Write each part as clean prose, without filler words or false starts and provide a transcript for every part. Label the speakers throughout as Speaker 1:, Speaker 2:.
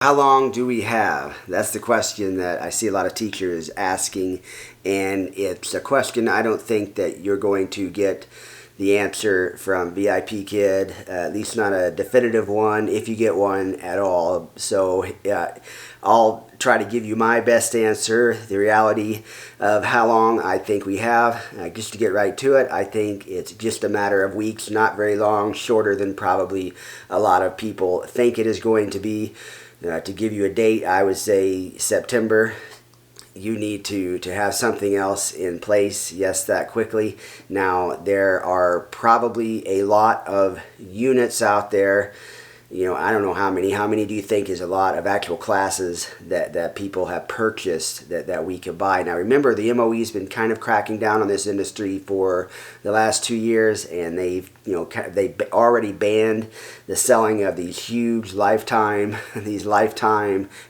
Speaker 1: How long do we have? That's the question that I see a lot of teachers asking, and it's a question I don't think that you're going to get the answer from Vipkid, at least not a definitive one, if you get one at all. So I'll try to give you my best answer, the reality of how long I think we have. Just to get right to it, I think it's just a matter of weeks, not very long, shorter than probably a lot of people think it is going to be. To give you a date, I would say September. You need to have something else in place, yes, that quickly. Now, there are probably a lot of units out there. I don't know how many. How many do you think is a lot of actual classes that people have purchased that we could buy? Now, remember, the MOE's been kind of cracking down on this industry for the last 2 years, and they already banned the selling of these huge lifetime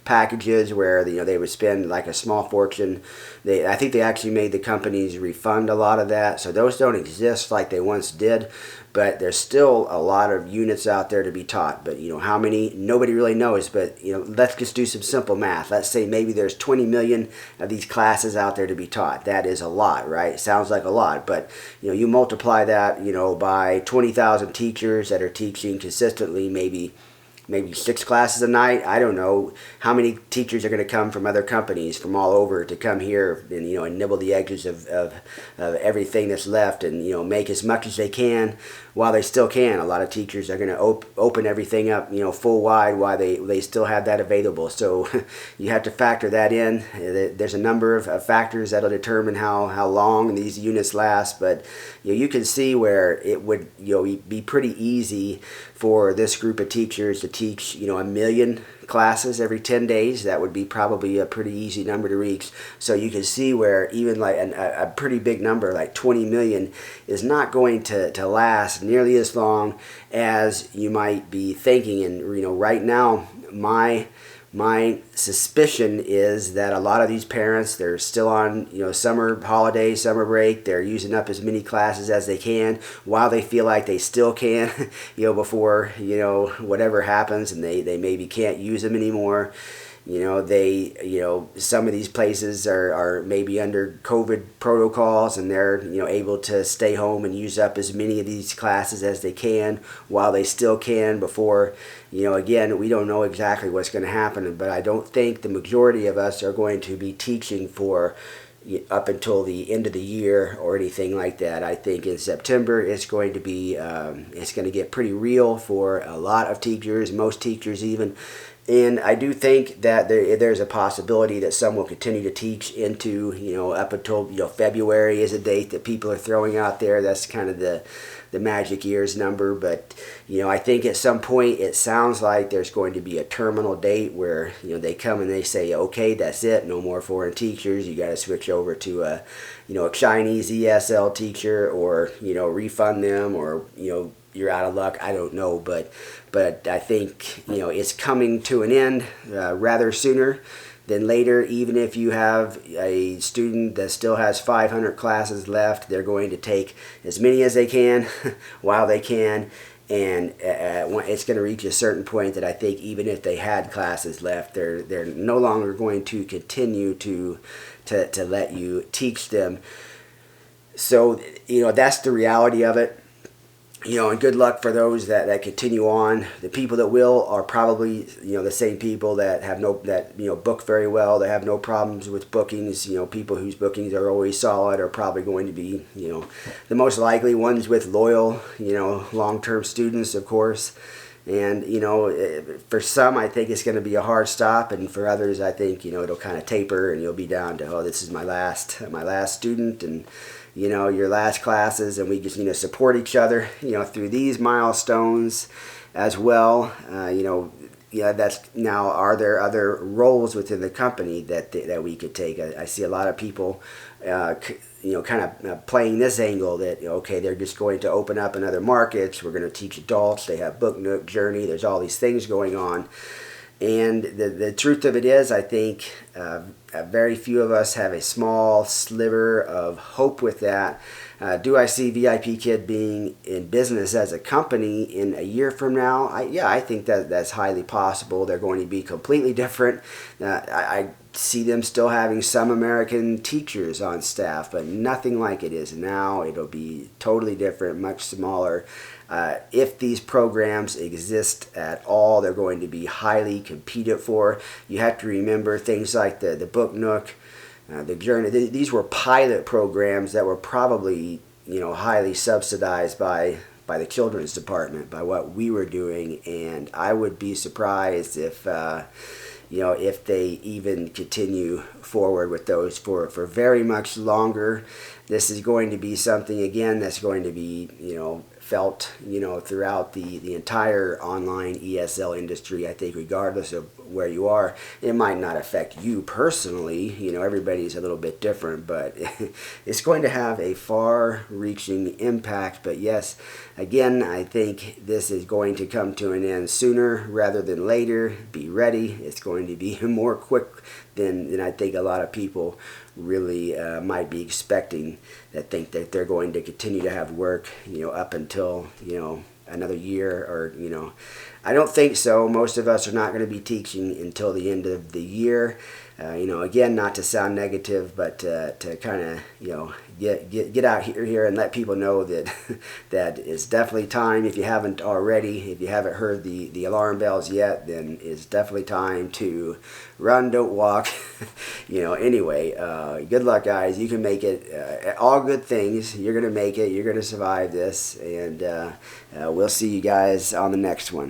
Speaker 1: packages where they would spend like a small fortune. I think they actually made the companies refund a lot of that, so those don't exist like they once did. But there's still a lot of units out there to be taught. But how many? Nobody really knows. But let's just do some simple math. Let's say maybe there's 20 million of these classes out there to be taught. That is a lot, right? Sounds like a lot, but you multiply that by 20,000 teachers that are teaching consistently, maybe 6 classes a night. I don't know how many teachers are going to come from other companies from all over to come here and nibble the edges of everything that's left and make as much as they can while they still can. A lot of teachers are going to open everything up full wide while they still have that available. So you have to factor that in. There's a number of factors that'll determine how long these units last, but you can see where it would be pretty easy for this group of teachers to teach a million classes every 10 days. That would be probably a pretty easy number to reach. So you can see where even like a pretty big number like 20 million is not going to last nearly as long as you might be thinking. And right now my suspicion is that a lot of these parents, they're still on summer holiday, summer break. They're using up as many classes as they can while they feel like they still can before whatever happens and they maybe can't use them anymore. Some of these places are maybe under COVID protocols, and they're able to stay home and use up as many of these classes as they can while they still can before. Again, we don't know exactly what's going to happen, but I don't think the majority of us are going to be teaching for up until the end of the year or anything like that. I think in September it's going to be it's going to get pretty real for a lot of teachers, most teachers even. And I do think that there's a possibility that some will continue to teach into, up until, February is a date that people are throwing out there. That's kind of the magic years number. But, I think at some point it sounds like there's going to be a terminal date where, they come and they say, okay, that's it. No more foreign teachers. You got to switch over to a Chinese ESL teacher or, refund them or, you're out of luck. I don't know, but I think it's coming to an end rather sooner than later. Even if you have a student that still has 500 classes left, they're going to take as many as they can while they can. And it's going to reach a certain point that I think even if they had classes left, they're no longer going to continue to let you teach them. So that's the reality of it. And good luck for those that continue on. The people that will are probably, the same people that have book very well. They have no problems with bookings. People whose bookings are always solid are probably going to be, the most likely ones with loyal, long-term students, of course. And, for some, I think it's going to be a hard stop. And for others, I think, it'll kind of taper and you'll be down to, oh, this is my last student and, your last classes. And we just, support each other, through these milestones as well. That's now, are there other roles within the company that we could take? I see a lot of people, kind of playing this angle that, okay, they're just going to open up in other markets. We're going to teach adults. They have Book Nook, Journey. There's all these things going on. And the truth of it is, I think very few of us have a small sliver of hope with that. Do I see Vipkid being in business as a company in a year from now? I think that's highly possible. They're going to be completely different. I see them still having some American teachers on staff, but nothing like it is now. It'll be totally different, much smaller. If these programs exist at all, they're going to be highly competed for. You have to remember things like the Book Nook, the Journey. These were pilot programs that were probably highly subsidized by the children's department, by what we were doing, and I would be surprised if they even continue forward with those for very much longer. This is going to be something, again, that's going to be felt throughout the entire online ESL industry. I think regardless of where you are, it might not affect you personally. Everybody's a little bit different, but it's going to have a far-reaching impact. But yes, again, I think this is going to come to an end sooner rather than later. Be ready. It's going to be more quick than I think a lot of people really might be expecting, that think that they're going to continue to have work up until another year, or I don't think so. Most of us are not going to be teaching until the end of the year. Again, not to sound negative, but to kind of get out here and let people know that that it's definitely time. If you haven't already, if you haven't heard the alarm bells yet, then it's definitely time to run, don't walk. Anyway, good luck, guys. You can make it. All good things. You're gonna make it. You're gonna survive this, and we'll see you guys on the next one.